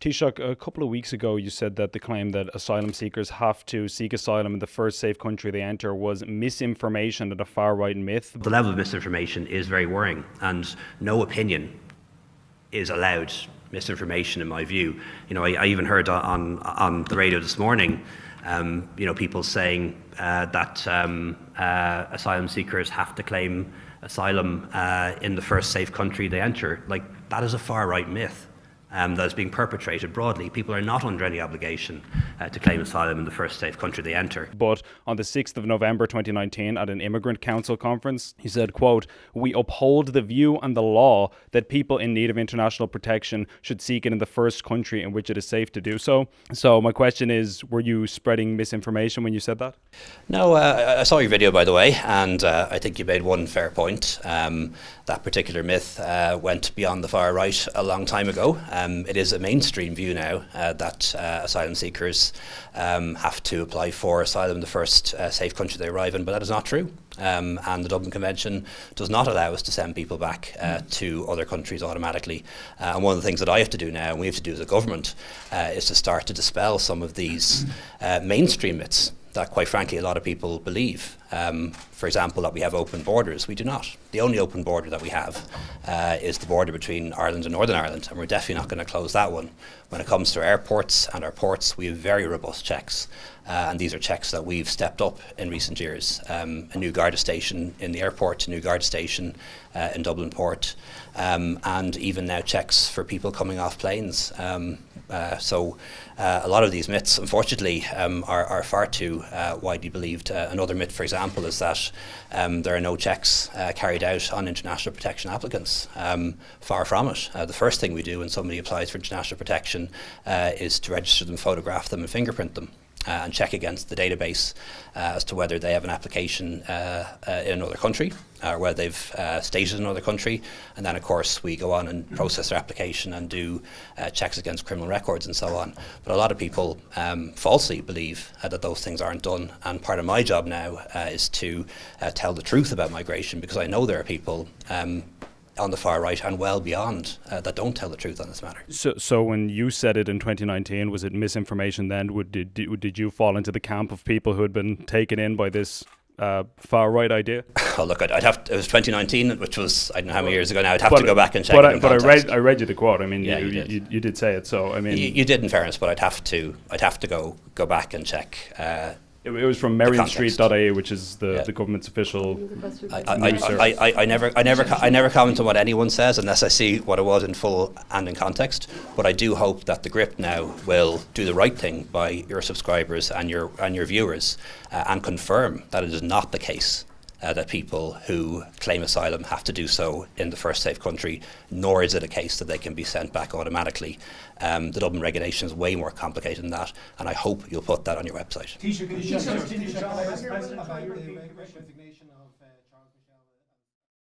Taoiseach, a couple of weeks ago you said that the claim that asylum seekers have to seek asylum in the first safe country they enter was misinformation and a far-right myth. The level of misinformation is very worrying, and no opinion is allowed misinformation, in my view. I even heard on the radio this morning, people saying that asylum seekers have to claim asylum in the first safe country they enter. Like, that is a far-right myth. That is being perpetrated broadly. People are not under any obligation to claim asylum in the first safe country they enter. But on the 6th of November 2019 at an Immigrant Council conference, he said, quote, "We uphold the view and the law that people in need of international protection should seek it in the first country in which it is safe to do so." So my question is, were you spreading misinformation when you said that? No, I saw your video, by the way, and I think you made one fair point. That particular myth went beyond the far right a long time ago. It is a mainstream view now that asylum seekers have to apply for asylum in the first safe country they arrive in, but that is not true. And the Dublin Convention does not allow us to send people back to other countries automatically. And one of the things that I have to do now, and we have to do as a government, is to start to dispel some of these mainstream myths that, quite frankly, a lot of people believe. For example, that we have open borders. We do not. The only open border that we have is the border between Ireland and Northern Ireland, and we're definitely not going to close that one. When it comes to airports and our ports, we have very robust checks, and these are checks that we've stepped up in recent years. A new Garda station in the airport, a new Garda station in Dublin Port, and even now checks for people coming off planes. So a lot of these myths, unfortunately, are far too widely believed. Another myth, for example, is that there are no checks carried out on international protection applicants. Far from it. The first thing we do when somebody applies for international protection is to register them, photograph them and fingerprint them. And check against the database as to whether they have an application in another country or whether they've stayed in another country. And then, of course, we go on and process their application and do checks against criminal records and so on. But a lot of people falsely believe that those things aren't done. And part of my job now is to tell the truth about migration, because I know there are people on the far right and well beyond that don't tell the truth on this matter. So when you said it in 2019, was it misinformation then? Did you fall into the camp of people who had been taken in by this far right idea? Oh, look, it was 2019, which was, I don't know how many years ago now. I'd have to go back and check it in context. But I read you the quote. I mean, yeah, you did say it. So I mean, you did, in fairness, but I'd have to go back and check. It was from merriamstreet.ie, which is the government's official. I never comment on what anyone says unless I see what it was in full and in context. But I do hope that the Gript now will do the right thing by your subscribers and your viewers and confirm that it is not the case that people who claim asylum have to do so in the first safe country, nor is it a case that they can be sent back automatically. The Dublin regulation is way more complicated than that, and I hope you'll put that on your website.